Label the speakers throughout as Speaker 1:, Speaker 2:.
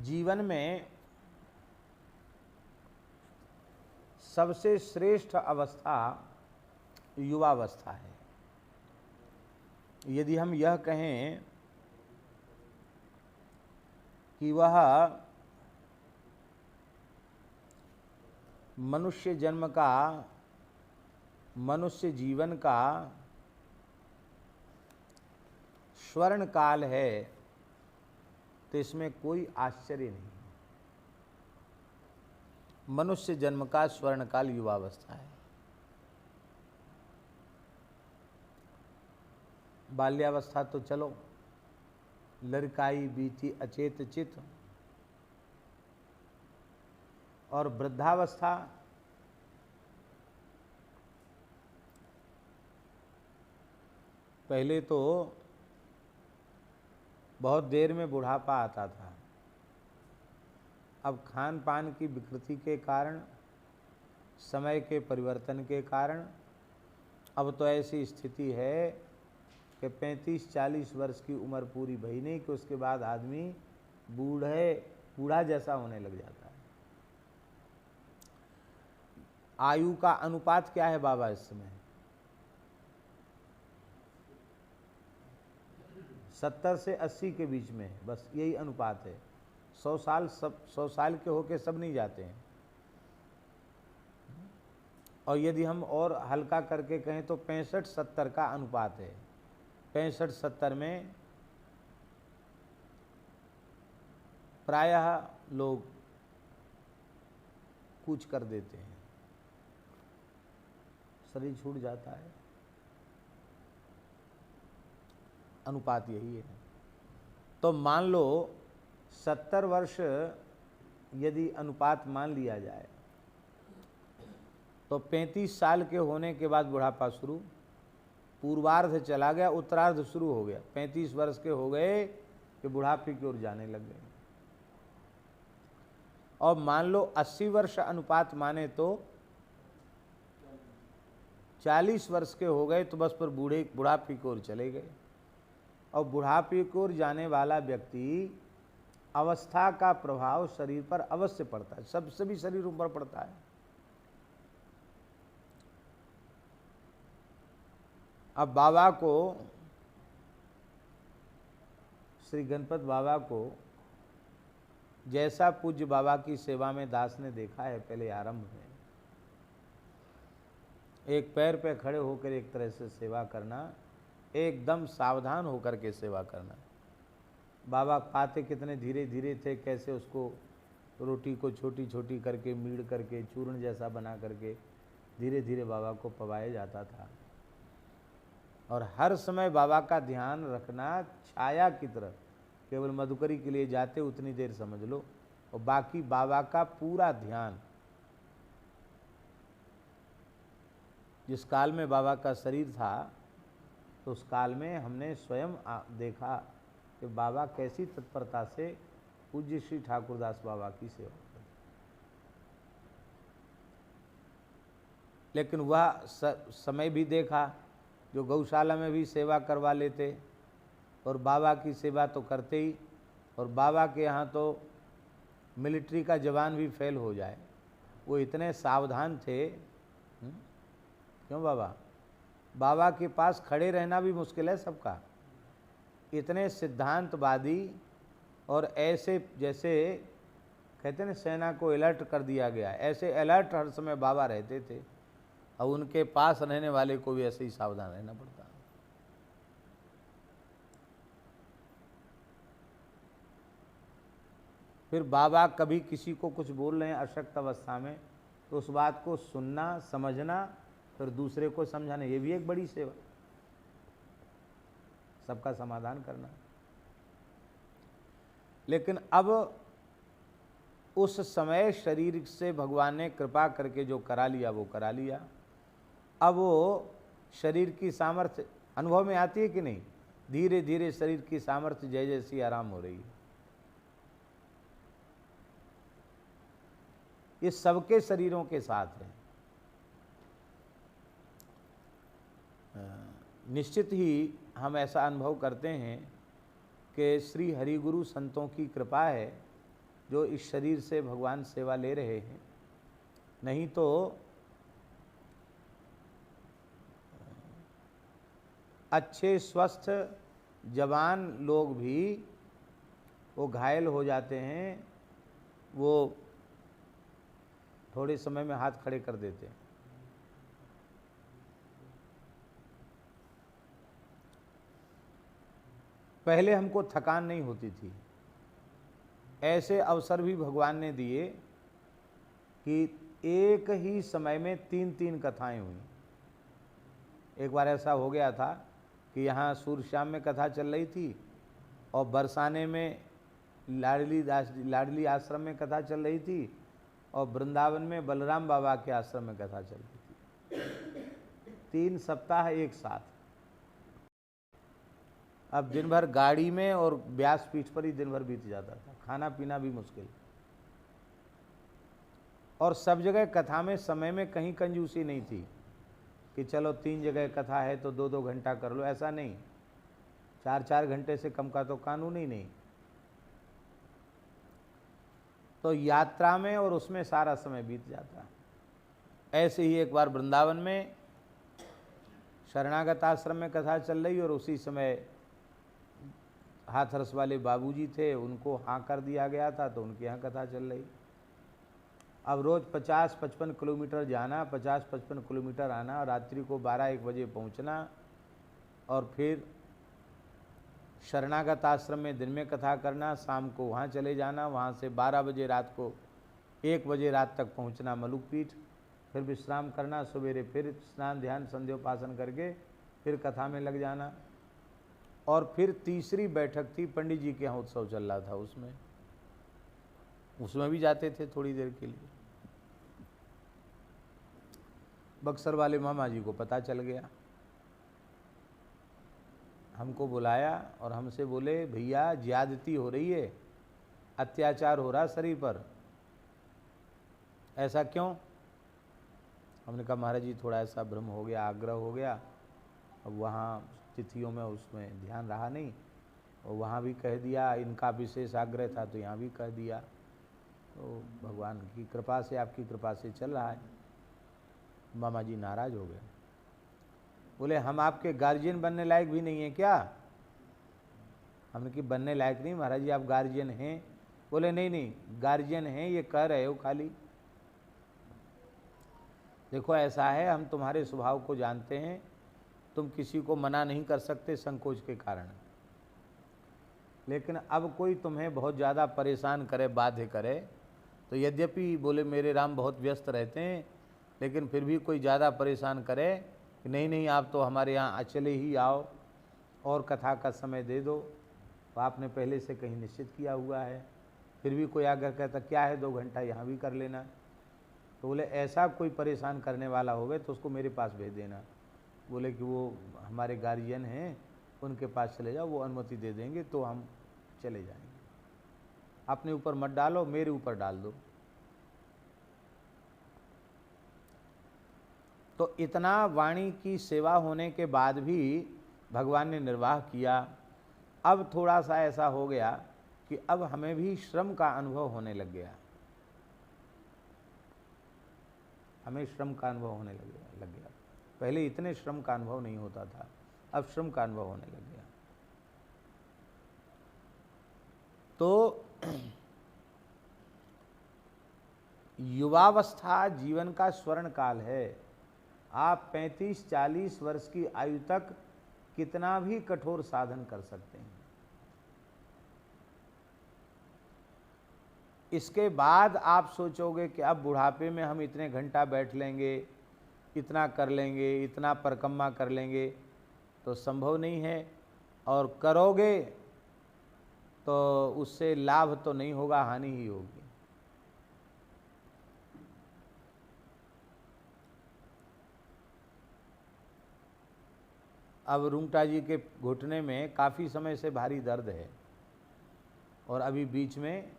Speaker 1: जीवन में सबसे श्रेष्ठ अवस्था युवावस्था है। यदि हम यह कहें कि वह मनुष्य जन्म का, मनुष्य जीवन का स्वर्ण काल है, तो इसमें कोई आश्चर्य नहीं। मनुष्य जन्म का स्वर्ण काल युवावस्था है। बाल्यावस्था तो चलो लड़काई बीती अचेत चित, और वृद्धावस्था पहले तो बहुत देर में बुढ़ापा आता था। अब खान पान की विकृति के कारण, समय के परिवर्तन के कारण अब तो ऐसी स्थिति है कि 35-40 वर्ष की उम्र पूरी भई नहीं कि उसके बाद आदमी बूढ़ा जैसा होने लग जाता है। आयु का अनुपात क्या है बाबा इस समय? 70 से 80 के बीच में है, बस यही अनुपात है। 100 साल के होके सब नहीं जाते हैं। और यदि हम और हल्का करके कहें तो 65-70 का अनुपात है। 65-70 में प्रायः लोग कूच कर देते हैं, शरीर छूट जाता है। अनुपात यही है। तो मान लो 70 वर्ष यदि अनुपात मान लिया जाए तो 35 साल के होने के बाद बुढ़ापा शुरू, पूर्वार्ध चला गया, उत्तरार्ध शुरू हो गया। 35 वर्ष के हो गए कि बुढ़ापे की ओर जाने लग गए। और मान लो 80 वर्ष अनुपात माने तो 40 वर्ष के हो गए तो बस पर बुढ़ापे की ओर चले गए। और बुढ़ापे की ओर जाने वाला व्यक्ति अवस्था का प्रभाव शरीर पर अवश्य पड़ता है, सभी शरीरों पर पड़ता है। अब बाबा को, श्री गणपत बाबा को जैसा पूज्य बाबा की सेवा में दास ने देखा है पहले आरंभ में, एक पैर पे खड़े होकर एक तरह से सेवा करना, एकदम सावधान होकर के सेवा करना। बाबा पाते कितने धीरे धीरे थे, कैसे उसको रोटी को छोटी छोटी करके मीड़ करके चूर्ण जैसा बना करके धीरे धीरे बाबा को पवाया जाता था। और हर समय बाबा का ध्यान रखना छाया की तरह, केवल मधुकरी के लिए जाते उतनी देर समझ लो, और बाकी बाबा का पूरा ध्यान। जिस काल में बाबा का शरीर था तो उस काल में हमने स्वयं देखा कि बाबा कैसी तत्परता से पूज्य श्री ठाकुरदास बाबा की सेवा करते। लेकिन वह समय भी देखा जो गौशाला में भी सेवा करवा लेते और बाबा की सेवा तो करते ही, और बाबा के यहाँ तो मिलिट्री का जवान भी फेल हो जाए, वो इतने सावधान थे। क्यों बाबा? बाबा के पास खड़े रहना भी मुश्किल है सबका। इतने सिद्धांतवादी और ऐसे जैसे कहते हैं सेना को अलर्ट कर दिया गया, ऐसे अलर्ट हर समय बाबा रहते थे। और उनके पास रहने वाले को भी ऐसे ही सावधान रहना पड़ता। फिर बाबा कभी किसी को कुछ बोल रहे हैं अशक्त अवस्था में तो उस बात को सुनना, समझना, फिर दूसरे को समझाना, ये भी एक बड़ी सेवा, सबका समाधान करना। लेकिन अब उस समय शरीर से भगवान ने कृपा करके जो करा लिया वो करा लिया। अब वो शरीर की सामर्थ्य अनुभव में आती है कि नहीं? धीरे धीरे शरीर की सामर्थ्य जैसी आराम हो रही है। ये सबके शरीरों के साथ है। निश्चित ही हम ऐसा अनुभव करते हैं कि श्री हरिगुरु संतों की कृपा है जो इस शरीर से भगवान सेवा ले रहे हैं। नहीं तो अच्छे स्वस्थ जवान लोग भी वो घायल हो जाते हैं, वो थोड़े समय में हाथ खड़े कर देते हैं। पहले हमको थकान नहीं होती थी, ऐसे अवसर भी भगवान ने दिए कि एक ही समय में 3-3 कथाएं हुई। एक बार ऐसा हो गया था कि यहाँ सूर्यश्याम में कथा चल रही थी और बरसाने में लाडली आश्रम में कथा चल रही थी और वृंदावन में बलराम बाबा के आश्रम में कथा चल रही थी। 3 सप्ताह एक साथ। अब दिन भर गाड़ी में और व्यास पीठ पर ही दिन भर बीत जाता था, खाना पीना भी मुश्किल। और सब जगह कथा में समय में कहीं कंजूसी नहीं थी कि चलो 3 जगह कथा है तो 2-2 घंटा कर लो, ऐसा नहीं। 4-4 घंटे से कम का तो कानून ही नहीं। तो यात्रा में और उसमें सारा समय बीत जाता। ऐसे ही एक बार वृंदावन में शरणागत आश्रम में कथा चल रही और उसी समय हाथरस वाले बाबूजी थे, उनको हाँ कर दिया गया था तो उनके यहाँ कथा चल रही। अब रोज़ 50-55 किलोमीटर जाना, 50-55 किलोमीटर आना, रात्रि को 12-1 बजे पहुँचना और फिर शरणागत आश्रम में दिन में कथा करना, शाम को वहाँ चले जाना, वहाँ से 12 बजे रात को 1 बजे रात तक पहुँचना मलुक पीठ, फिर विश्राम करना, सवेरे फिर स्नान ध्यान संध्योपासन करके फिर कथा में लग जाना। और फिर तीसरी बैठक थी, पंडित जी के यहाँ उत्सव चल रहा था, उसमें भी जाते थे थोड़ी देर के लिए। बक्सर वाले मामा जी को पता चल गया, हमको बुलाया और हमसे बोले भैया ज्यादती हो रही है, अत्याचार हो रहा शरीर पर, ऐसा क्यों? हमने कहा महाराज जी थोड़ा ऐसा भ्रम हो गया, आग्रह हो गया, अब वहाँ तिथियों में उसमें ध्यान रहा नहीं और वहाँ भी कह दिया, इनका विशेष आग्रह था तो यहाँ भी कह दिया, तो भगवान की कृपा से आपकी कृपा से चल रहा है। मामा जी नाराज़ हो गए, बोले हम आपके गार्जियन बनने लायक भी नहीं है क्या? हमने कि बनने लायक नहीं महाराज जी, आप गार्जियन हैं। बोले नहीं नहीं गार्जियन हैं, ये कह रहे हो खाली। देखो ऐसा है, हम तुम्हारे स्वभाव को जानते हैं, तुम किसी को मना नहीं कर सकते संकोच के कारण, लेकिन अब कोई तुम्हें बहुत ज़्यादा परेशान करे, बाध्य करे, तो यद्यपि बोले मेरे राम बहुत व्यस्त रहते हैं, लेकिन फिर भी कोई ज़्यादा परेशान करे कि नहीं नहीं आप तो हमारे यहाँ चले ही आओ और कथा का समय दे दो, तो आपने पहले से कहीं निश्चित किया हुआ है, फिर भी कोई आकर कहता क्या है 2 घंटा यहाँ भी कर लेना, तो बोले ऐसा कोई परेशान करने वाला होवे तो उसको मेरे पास भेज देना। बोले कि वो हमारे गार्जियन हैं, उनके पास चले जाओ, वो अनुमति दे देंगे तो हम चले जाएंगे, अपने ऊपर मत डालो, मेरे ऊपर डाल दो। तो इतना वाणी की सेवा होने के बाद भी भगवान ने निर्वाह किया। अब थोड़ा सा ऐसा हो गया कि अब हमें भी श्रम का अनुभव होने लग गया, हमें श्रम का अनुभव होने लग गया। पहले इतने श्रम का अनुभव नहीं होता था, अब श्रम का अनुभव होने लग गया। तो युवावस्था जीवन का स्वर्ण काल है। आप 35-40 वर्ष की आयु तक कितना भी कठोर साधन कर सकते हैं। इसके बाद आप सोचोगे कि अब बुढ़ापे में हम इतने घंटा बैठ लेंगे, इतना कर लेंगे, इतना परिक्रमा कर लेंगे, तो संभव नहीं है। और करोगे तो उससे लाभ तो नहीं होगा, हानि ही होगी। अब रुंगटा जी के घुटने में काफ़ी समय से भारी दर्द है और अभी बीच में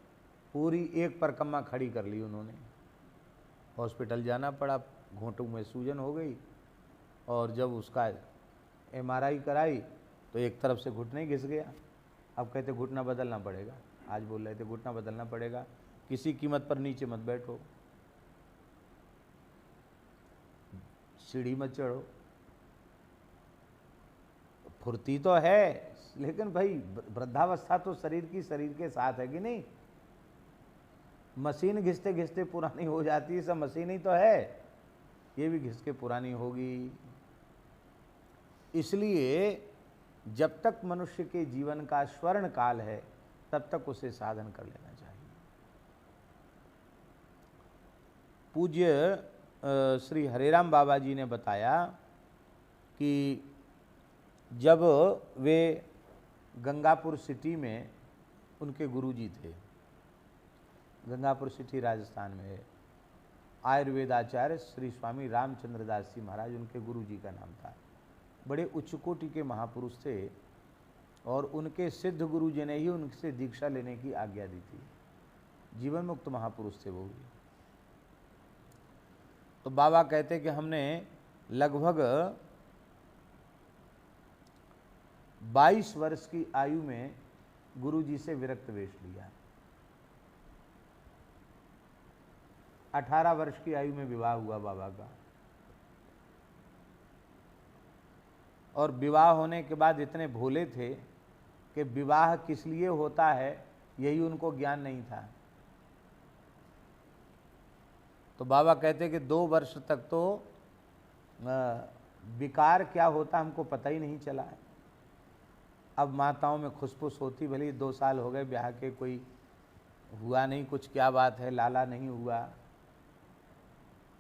Speaker 1: पूरी एक परिक्रमा खड़ी कर ली उन्होंने, हॉस्पिटल जाना पड़ा, घुटने में सूजन हो गई और जब उसका MRI कराई तो एक तरफ से घुटना ही घिस गया। अब कहते घुटना बदलना पड़ेगा। आज बोल रहे थे घुटना बदलना पड़ेगा, किसी कीमत पर नीचे मत बैठो, सीढ़ी मत चढ़ो। फुर्ती तो है, लेकिन भाई वृद्धावस्था तो शरीर के साथ है कि नहीं। मशीन घिसते घिसते पुरानी हो जाती है, सब मशीन ही तो है, ये भी घिस के पुरानी होगी। इसलिए जब तक मनुष्य के जीवन का स्वर्ण काल है तब तक उसे साधन कर लेना चाहिए। पूज्य श्री हरेराम बाबा जी ने बताया कि जब वे गंगापुर सिटी में, उनके गुरुजी थे, गंगापुर सिटी राजस्थान में है, आयुर्वेदाचार्य श्री स्वामी रामचंद्र दास जी महाराज उनके गुरुजी का नाम था। बड़े उच्च कोटि के महापुरुष थे और उनके सिद्ध गुरुजी ने ही उनसे दीक्षा लेने की आज्ञा दी थी। जीवन मुक्त महापुरुष थे वो भी। तो बाबा कहते कि हमने लगभग 22 वर्ष की आयु में गुरुजी से विरक्त वेश लिया। 18 वर्ष की आयु में विवाह हुआ बाबा का, और विवाह होने के बाद इतने भोले थे कि विवाह किस लिए होता है यही उनको ज्ञान नहीं था। तो बाबा कहते कि 2 वर्ष तक तो विकार क्या होता हमको पता ही नहीं चला है। अब माताओं में खुसफुस होती, भले 2 साल हो गए ब्याह के, कोई हुआ नहीं कुछ, क्या बात है, लाला नहीं हुआ।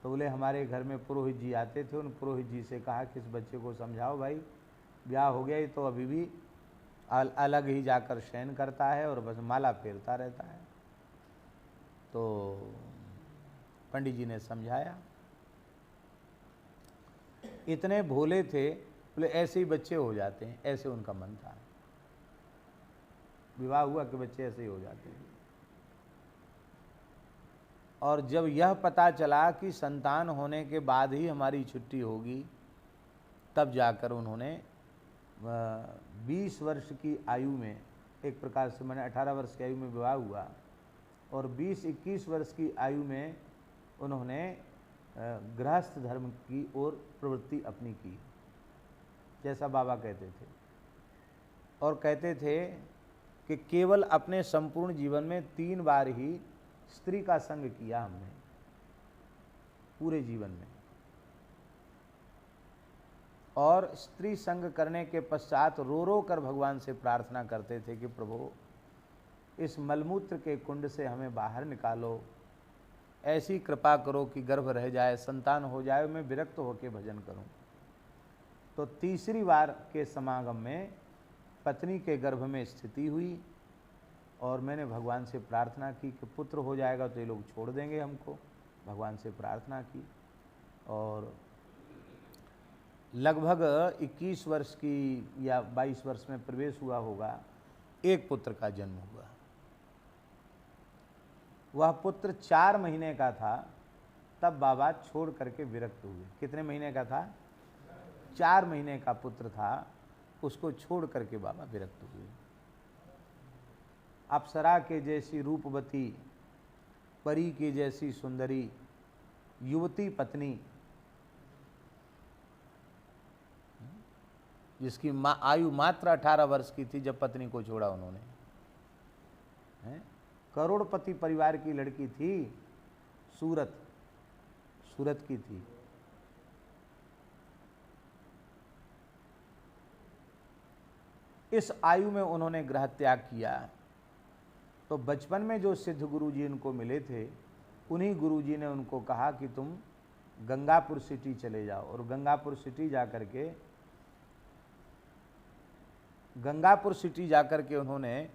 Speaker 1: तो बोले हमारे घर में पुरोहित जी आते थे, उन पुरोहित जी से कहा कि इस बच्चे को समझाओ भाई, ब्याह हो गया ही तो अभी भी अलग ही जाकर शयन करता है और बस माला फेरता रहता है। तो पंडित जी ने समझाया। इतने भोले थे, बोले ऐसे ही बच्चे हो जाते हैं, ऐसे उनका मन था। विवाह हुआ कि बच्चे ऐसे ही हो जाते हैं। और जब यह पता चला कि संतान होने के बाद ही हमारी छुट्टी होगी, तब जाकर उन्होंने 20 वर्ष की आयु में, एक प्रकार से मैंने 18 वर्ष की आयु में विवाह हुआ और 20-21 वर्ष की आयु में उन्होंने गृहस्थ धर्म की ओर प्रवृत्ति अपनी की, जैसा बाबा कहते थे। और कहते थे कि केवल अपने संपूर्ण जीवन में 3 बार ही स्त्री का संग किया हमने पूरे जीवन में, और स्त्री संग करने के पश्चात रो रो कर भगवान से प्रार्थना करते थे कि प्रभु इस मलमूत्र के कुंड से हमें बाहर निकालो, ऐसी कृपा करो कि गर्भ रह जाए, संतान हो जाए, मैं विरक्त होकर भजन करूं। तो तीसरी बार के समागम में पत्नी के गर्भ में स्थिति हुई और मैंने भगवान से प्रार्थना की कि पुत्र हो जाएगा तो ये लोग छोड़ देंगे हमको। भगवान से प्रार्थना की और लगभग 21 वर्ष की या 22 वर्ष में प्रवेश हुआ होगा, एक पुत्र का जन्म हुआ। वह पुत्र 4 महीने का था तब बाबा छोड़ करके विरक्त हुए। कितने महीने का था? 4 महीने का पुत्र था, उसको छोड़ करके बाबा विरक्त हुए। अप्सरा के जैसी रूपवती, परी के जैसी सुंदरी युवती पत्नी, जिसकी आयु मात्र 18 वर्ष की थी जब पत्नी को छोड़ा उन्होंने, करोड़पति परिवार की लड़की थी, सूरत की थी। इस आयु में उन्होंने गृह त्याग किया। तो बचपन में जो सिद्ध गुरुजी उनको मिले थे, उन्हीं गुरुजी ने उनको कहा कि तुम गंगापुर सिटी चले जाओ, और गंगापुर सिटी जाकर के उन्होंने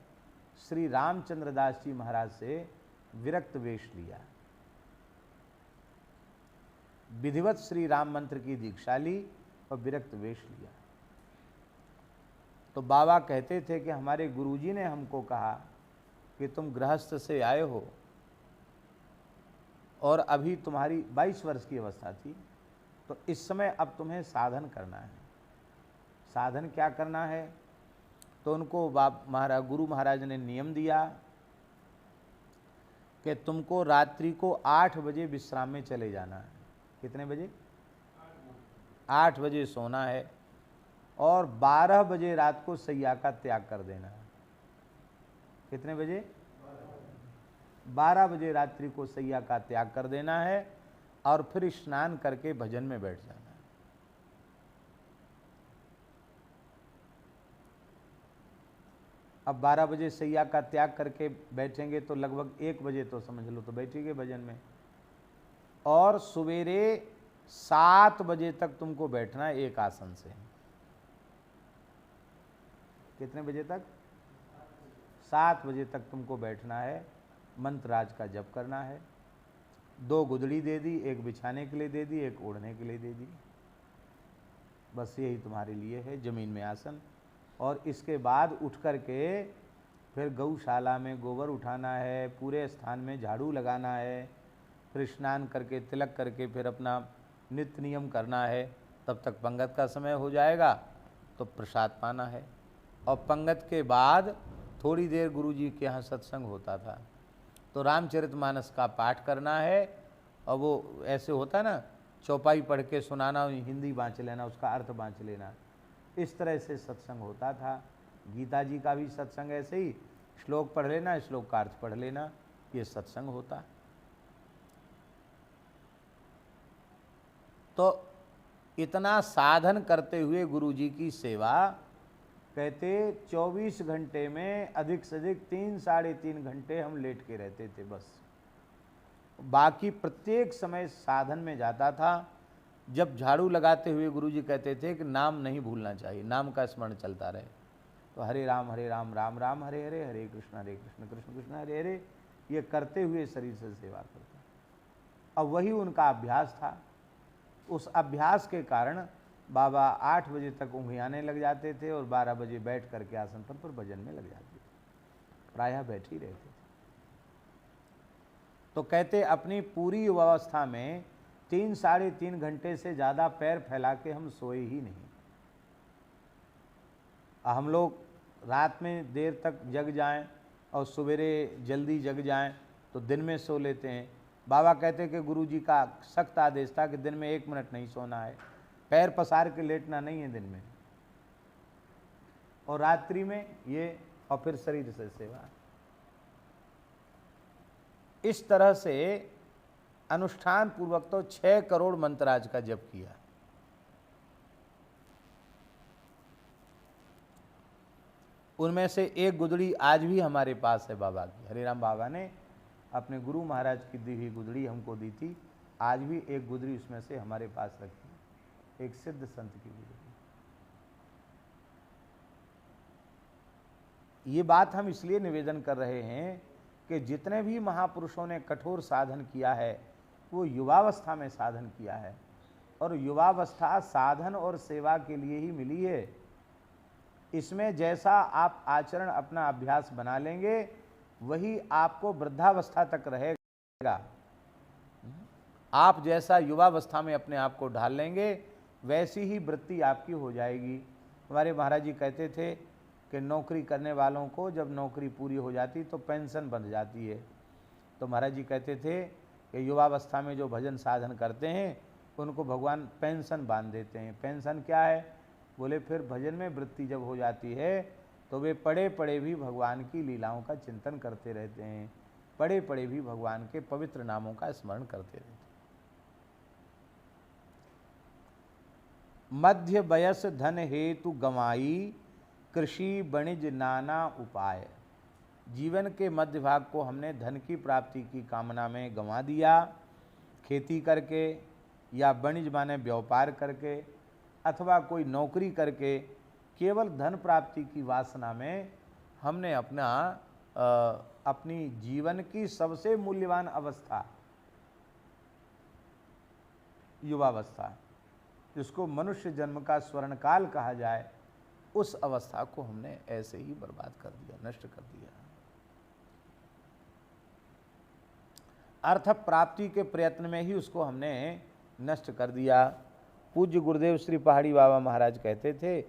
Speaker 1: श्री रामचंद्र दास जी महाराज से विरक्त वेश लिया। विधिवत श्री राम मंत्र की दीक्षा ली और विरक्त वेश लिया। तो बाबा कहते थे कि हमारे गुरुजी ने हमको कहा कि तुम गृहस्थ से आए हो और अभी तुम्हारी 22 वर्ष की अवस्था थी, तो इस समय अब तुम्हें साधन करना है। साधन क्या करना है? तो उनको गुरु महाराज ने नियम दिया कि तुमको रात्रि को 8 बजे विश्राम में चले जाना है। कितने बजे? 8 बजे सोना है और 12 बजे रात को सैया का त्याग कर देना है। कितने बजे? 12 बजे रात्रि को सैया का त्याग कर देना है और फिर स्नान करके भजन में बैठ जाना है। अब 12 बजे सैया का त्याग करके बैठेंगे तो लगभग 1 बजे तो समझ लो तो बैठेंगे भजन में, और सवेरे 7 बजे तक तुमको बैठना है एक आसन से। कितने बजे तक? 7 बजे तक तुमको बैठना है, मंत्रराज का जप करना है। 2 गुदड़ी दे दी, एक बिछाने के लिए दे दी, एक ओढ़ने के लिए दे दी, बस यही तुम्हारे लिए है, जमीन में आसन। और इसके बाद उठ कर के फिर गौशाला में गोबर उठाना है, पूरे स्थान में झाड़ू लगाना है, फिर स्नान करके तिलक करके फिर अपना नित्य नियम करना है। तब तक पंगत का समय हो जाएगा तो प्रसाद पाना है। और पंगत के बाद थोड़ी देर गुरुजी के यहाँ सत्संग होता था तो रामचरितमानस का पाठ करना है, और वो ऐसे होता ना, चौपाई पढ़ के सुनाना, हिंदी बाँच लेना, उसका अर्थ बाँच लेना, इस तरह से सत्संग होता था। गीता जी का भी सत्संग ऐसे ही, श्लोक पढ़ लेना, श्लोक का अर्थ पढ़ लेना, ये सत्संग होता। तो इतना साधन करते हुए गुरुजी की सेवा, कहते 24 घंटे में अधिक से अधिक 3 साढ़े 3 घंटे हम लेट के रहते थे बस। बाकी प्रत्येक समय साधन में जाता था। जब झाड़ू लगाते हुए गुरुजी कहते थे कि नाम नहीं भूलना चाहिए, नाम का स्मरण चलता रहे, तो हरे राम राम राम हरे हरे, हरे कृष्ण कृष्ण कृष्ण हरे हरे, ये करते हुए शरीर से सेवा करता। अब वही उनका अभ्यास था। उस अभ्यास के कारण बाबा 8 बजे तक ऊँघियाने लग जाते थे और 12 बजे बैठ करके आसन पर भजन में लग जाते थे, प्रायः बैठ ही रहते थे। तो कहते अपनी पूरी अवस्था में 3 साढ़े 3 घंटे से ज़्यादा पैर फैला के हम सोए ही नहीं। हम लोग रात में देर तक जग जाएं और सवेरे जल्दी जग जाएं तो दिन में सो लेते हैं। बाबा कहते कि गुरुजी का सख्त आदेश था कि दिन में 1 मिनट नहीं सोना है, पैर पसार के लेटना नहीं है दिन में, और रात्रि में ये, और फिर शरीर से सेवा। इस तरह से अनुष्ठान पूर्वक तो 6 करोड़ मंत्रराज का जप किया। उनमें से एक गुदड़ी आज भी हमारे पास है बाबा की। हरिराम बाबा ने अपने गुरु महाराज की दी हुई गुदड़ी हमको दी थी, आज भी एक गुदड़ी उसमें से हमारे पास रखी है, एक सिद्ध संत की गुदड़ी। ये बात हम इसलिए निवेदन कर रहे हैं कि जितने भी महापुरुषों ने कठोर साधन किया है वो युवावस्था में साधन किया है, और युवावस्था साधन और सेवा के लिए ही मिली है। इसमें जैसा आप आचरण अपना अभ्यास बना लेंगे वही आपको वृद्धावस्था तक रहेगा। आप जैसा युवावस्था में अपने आप को ढाल लेंगे वैसी ही वृत्ति आपकी हो जाएगी। हमारे महाराज जी कहते थे कि नौकरी करने वालों को जब नौकरी पूरी हो जाती तो पेंशन बंध जाती है। तो महाराज जी कहते थे कि युवावस्था में जो भजन साधन करते हैं उनको भगवान पेंशन बांध देते हैं। पेंशन क्या है? बोले फिर भजन में वृत्ति जब हो जाती है तो वे पड़े पड़े भी भगवान की लीलाओं का चिंतन करते रहते हैं, पड़े पड़े भी भगवान के पवित्र नामों का स्मरण करते रहते हैं। मध्य वयस धन हेतु गंवाई, कृषि वणिज नाना उपाय। जीवन के मध्य भाग को हमने धन की प्राप्ति की कामना में गंवा दिया, खेती करके या वणिज माने व्यापार करके अथवा कोई नौकरी करके, केवल धन प्राप्ति की वासना में हमने अपनी जीवन की सबसे मूल्यवान अवस्था युवावस्था, जिसको मनुष्य जन्म का स्वर्णकाल कहा जाए, उस अवस्था को हमने ऐसे ही बर्बाद कर दिया, नष्ट कर दिया। अर्थ प्राप्ति के प्रयत्न में ही उसको हमने नष्ट कर दिया। पूज्य गुरुदेव श्री पहाड़ी बाबा महाराज कहते थे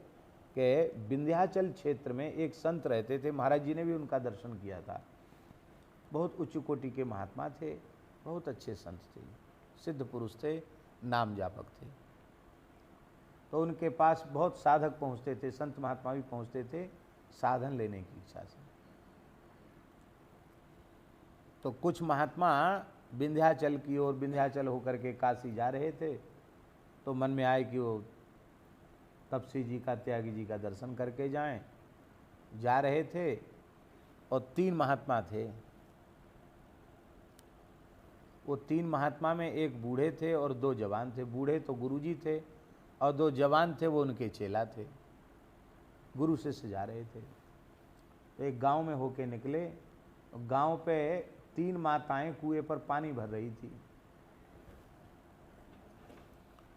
Speaker 1: कि विंध्याचल क्षेत्र में एक संत रहते थे, महाराज जी ने भी उनका दर्शन किया था। बहुत उच्च कोटि के महात्मा थे, बहुत अच्छे संत थे, सिद्ध पुरुष थे, नाम जापक थे। तो उनके पास बहुत साधक पहुंचते थे, संत महात्मा भी पहुंचते थे साधन लेने की इच्छा से। तो कुछ महात्मा विंध्याचल की ओर, विंध्याचल होकर के काशी जा रहे थे, तो मन में आए कि वो तपसी जी का, त्यागी जी का दर्शन करके जाएं। जा रहे थे और 3 महात्मा थे। वो 3 महात्मा में एक बूढ़े थे और 2 जवान थे। बूढ़े तो गुरुजी थे और 2 जवान थे वो उनके चेला थे, गुरु शिष्य जा रहे थे। तो एक गांव में होके निकले, गांव पे 3 माताएं कुएं पर पानी भर रही थी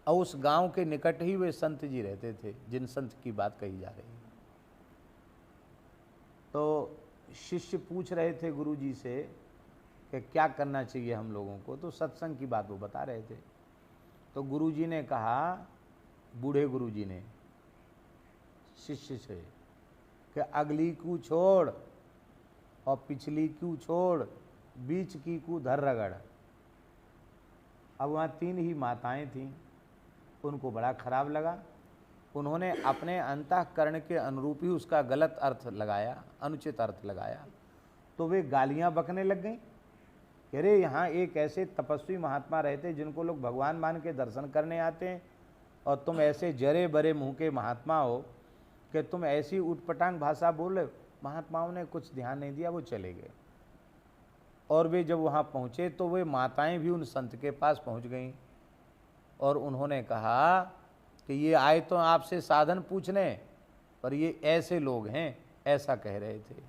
Speaker 1: और उस गांव के निकट ही वे संत जी रहते थे जिन संत की बात कही जा रही है। तो शिष्य पूछ रहे थे गुरु जी से कि क्या करना चाहिए हम लोगों को, तो सत्संग की बात वो बता रहे थे। तो गुरु जी ने कहा, बूढ़े गुरु जी ने शिष्य से कि अगली को छोड़ और पिछली को छोड़, बीच की को धर रगड़। अब वहाँ 3 ही माताएं थीं, उनको बड़ा खराब लगा। उन्होंने अपने अंतःकरण के अनुरूप ही उसका गलत अर्थ लगाया, अनुचित अर्थ लगाया। तो वे गालियां बकने लग गईं कि अरे यहाँ एक ऐसे तपस्वी महात्मा रहते जिनको लोग भगवान मान के दर्शन करने आते हैं और तुम ऐसे जरे बरे मुंह के महात्मा हो कि तुम ऐसी उटपटांग भाषा बोल रहे हो। महात्माओं ने कुछ ध्यान नहीं दिया, वो चले गए। और वे जब वहाँ पहुँचे तो वे माताएं भी उन संत के पास पहुँच गईं और उन्होंने कहा कि ये आए तो आपसे साधन पूछने, पर ये ऐसे लोग हैं, ऐसा कह रहे थे।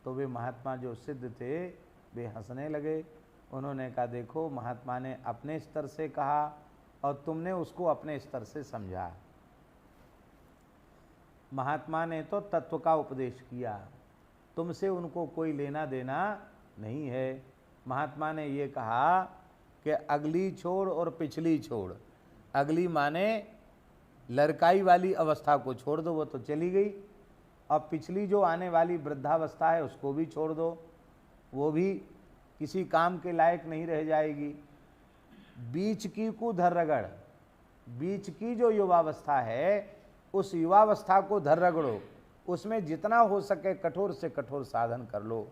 Speaker 1: तो वे महात्मा जो सिद्ध थे वे हंसने लगे। उन्होंने कहा देखो, महात्मा ने अपने स्तर से कहा और तुमने उसको अपने स्तर से समझा। महात्मा ने तो तत्व का उपदेश किया, तुमसे उनको कोई लेना देना नहीं है। महात्मा ने ये कहा कि अगली छोड़ और पिछली छोड़। अगली माने लड़काई वाली अवस्था को छोड़ दो, वो तो चली गई। अब पिछली जो आने वाली वृद्धावस्था है उसको भी छोड़ दो, वो भी किसी काम के लायक नहीं रह जाएगी। बीच की को धर रगड़, बीच की जो युवावस्था है उस युवावस्था को धर रगड़ो, उसमें जितना हो सके कठोर से कठोर साधन कर लो,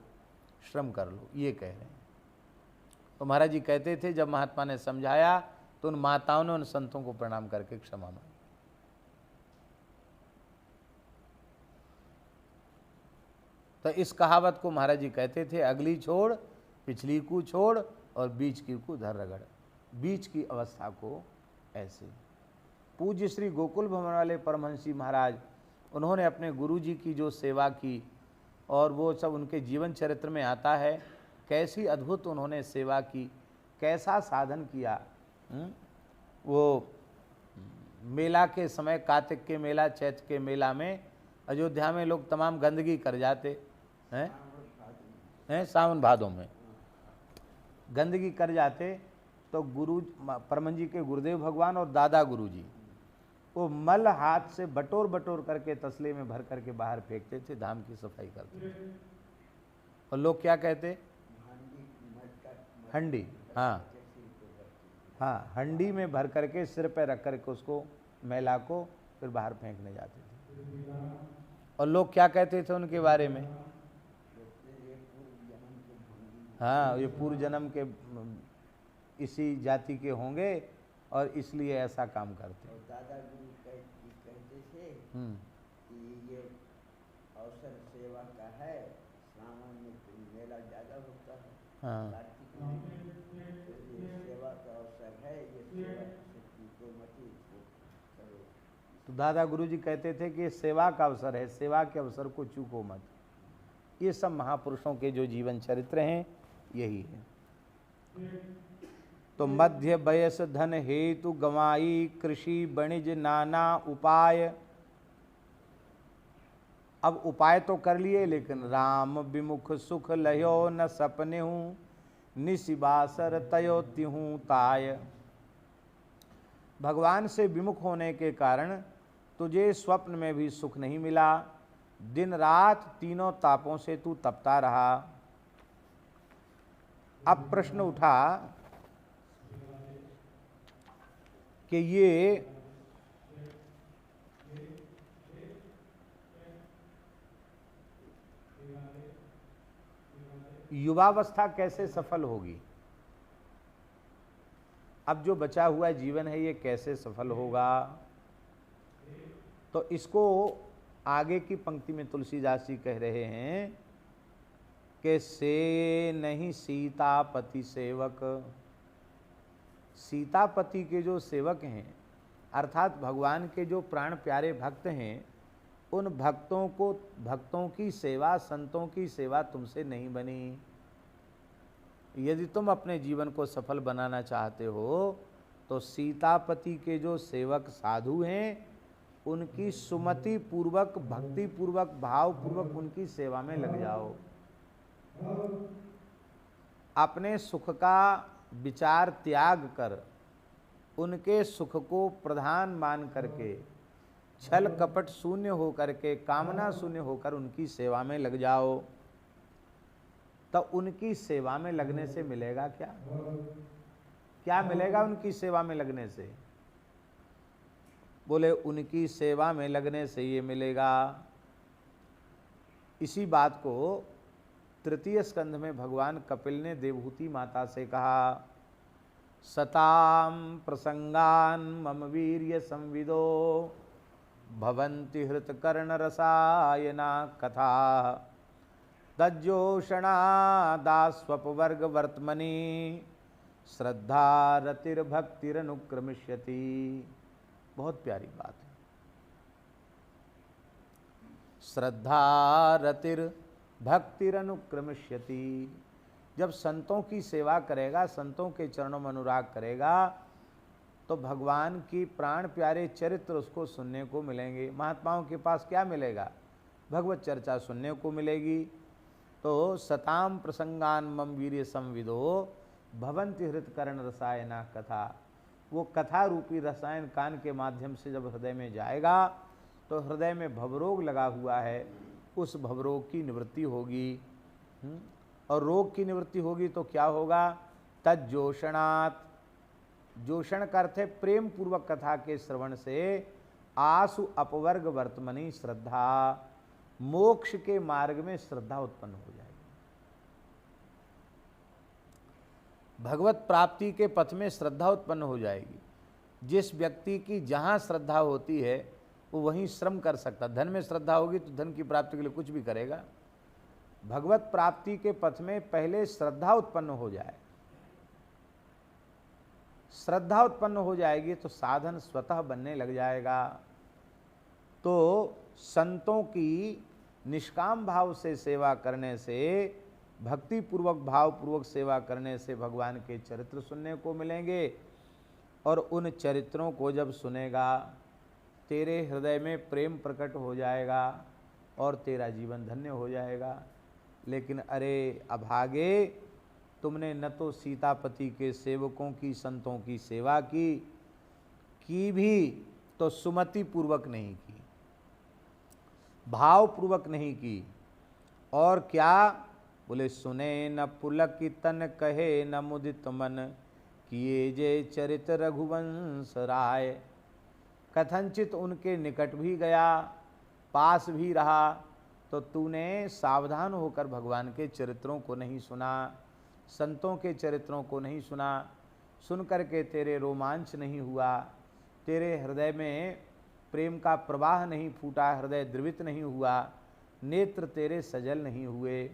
Speaker 1: श्रम कर लो, ये कह रहे हैं। तो महाराज जी कहते थे जब महात्मा ने समझाया तो उन माताओं ने उन संतों को प्रणाम करके क्षमा मांगी। तो इस कहावत को महाराज जी कहते थे, अगली छोड़, पिछली को छोड़ और बीच की को धर रगड़। बीच की अवस्था को ऐसे। पूज्य श्री गोकुल भवन वाले परमहंसी महाराज, उन्होंने अपने गुरु जी की जो सेवा की और वो सब उनके जीवन चरित्र में आता है, कैसी अद्भुत उन्होंने सेवा की, कैसा साधन किया। वो मेला के समय, कार्तिक के मेला, चैत के मेला में अयोध्या में लोग तमाम गंदगी कर जाते हैं, सावन भादों में गंदगी कर जाते। तो गुरु परमहंस जी के गुरुदेव भगवान और दादा गुरु जी वो मल हाथ से बटोर बटोर करके तसले में भर करके बाहर फेंकते थे, धाम की सफाई करते थे। और लोग क्या कहते, हंडी, हाँ हाँ, हंडी में भर करके सिर पे रख करके उसको, मैला को फिर बाहर फेंकने जाते थे। और लोग क्या कहते थे उनके बारे में, हाँ ये पूर्व जन्म के इसी जाति के होंगे और इसलिए ऐसा काम करते हैं।
Speaker 2: दादा गुरु कहते थे कि ये अवसर सेवा का है, सावन में मेला ज़्यादा होता है,
Speaker 1: हाँ,
Speaker 2: कार्तिक में, तो ये सेवा का अवसर है, ये सेवा को मत इसको करो।
Speaker 1: तो दादा गुरु जी कहते थे कि ये सेवा का अवसर है, सेवा के अवसर को चूको मत। ये सब महापुरुषों के जो जीवन चरित्र हैं यही है। तो मध्य वयस धन हेतु गवाई, कृषि वणिज नाना उपाय। अब उपाय तो कर लिए, लेकिन राम विमुख सुख लयो न सपने हूँ, निशिबासर तयो तिहूँ ताय। भगवान से विमुख होने के कारण तुझे स्वप्न में भी सुख नहीं मिला, दिन रात तीनों तापों से तू तपता रहा। अब प्रश्न उठा कि ये युवावस्था कैसे सफल होगी, अब जो बचा हुआ जीवन है ये कैसे सफल होगा। तो इसको आगे की पंक्ति में तुलसीदास जी कह रहे हैं कि से नहीं सीतापति सेवक, सीतापति के जो सेवक हैं अर्थात भगवान के जो प्राण प्यारे भक्त हैं, उन भक्तों की सेवा, संतों की सेवा तुमसे नहीं बनी। यदि तुम अपने जीवन को सफल बनाना चाहते हो तो सीतापति के जो सेवक साधु हैं उनकी सुमति पूर्वक, भक्ति पूर्वक, भाव पूर्वक उनकी सेवा में लग जाओ। अपने सुख का विचार त्याग कर उनके सुख को प्रधान मान करके, छल कपट शून्य होकर के, कामना शून्य होकर उनकी सेवा में लग जाओ। तो उनकी सेवा में लगने से मिलेगा क्या? क्या मिलेगा उनकी सेवा में लगने से? बोले उनकी सेवा में लगने से ये मिलेगा। इसी बात को तृतीय स्कंध में भगवान कपिल ने देवहूति माता से कहा, सताम प्रसंगान मम वीर्य संविदो भवन्ति हृत कर्ण रसायना कथा तज्जोषणा दास्वपवर्ग वर्तमनि श्रद्धा रतिर्भक्तिरनुक्रमिष्यति। बहुत प्यारी बात है। श्रद्धा रतिर्भक्तिरनुक्रमिष्यति। जब संतों की सेवा करेगा, संतों के चरणों में अनुराग करेगा तो भगवान की प्राण प्यारे चरित्र उसको सुनने को मिलेंगे। महात्माओं के पास क्या मिलेगा? भगवत चर्चा सुनने को मिलेगी। तो सताम प्रसंगान मम वीर्य संविदो भवन्ति हृत कर्ण रसायना कथा। वो कथा रूपी रसायन कान के माध्यम से जब हृदय में जाएगा तो हृदय में भवरोग लगा हुआ है, उस भवरोग की निवृत्ति होगी। और रोग की निवृत्ति होगी तो क्या होगा? तज्जोषणात्, जोषण का अर्थ है प्रेम पूर्वक कथा के श्रवण से आसु अपवर्ग वर्तमनि श्रद्धा, मोक्ष के मार्ग में श्रद्धा उत्पन्न हो जाएगी। भगवत प्राप्ति के पथ में श्रद्धा उत्पन्न हो जाएगी। जिस व्यक्ति की जहाँ श्रद्धा होती है वो वहीं श्रम कर सकता। धन में श्रद्धा होगी तो धन की प्राप्ति के लिए कुछ भी करेगा। भगवत प्राप्ति के पथ में पहले श्रद्धा उत्पन्न हो जाए, श्रद्धा उत्पन्न हो जाएगी तो साधन स्वतः बनने लग जाएगा। तो संतों की निष्काम भाव से सेवा करने से, भक्ति पूर्वक भाव पूर्वक सेवा करने से भगवान के चरित्र सुनने को मिलेंगे। और उन चरित्रों को जब सुनेगा तेरे हृदय में प्रेम प्रकट हो जाएगा और तेरा जीवन धन्य हो जाएगा। लेकिन अरे अभागे, तुमने न तो सीतापति के सेवकों की, संतों की सेवा की भी तो सुमति पूर्वक नहीं की, भाव पूर्वक नहीं की। और क्या? बोले सुने न पुलक तन कहे न मुदित मन, किए जे चरित रघुवंश राय। कथनचित उनके निकट भी गया, पास भी रहा, तो तूने सावधान होकर भगवान के चरित्रों को नहीं सुना, संतों के चरित्रों को नहीं सुना। सुन करके तेरे रोमांच नहीं हुआ, तेरे हृदय में प्रेम का प्रवाह नहीं फूटा, हृदय द्रवित नहीं हुआ, नेत्र तेरे सजल नहीं हुए।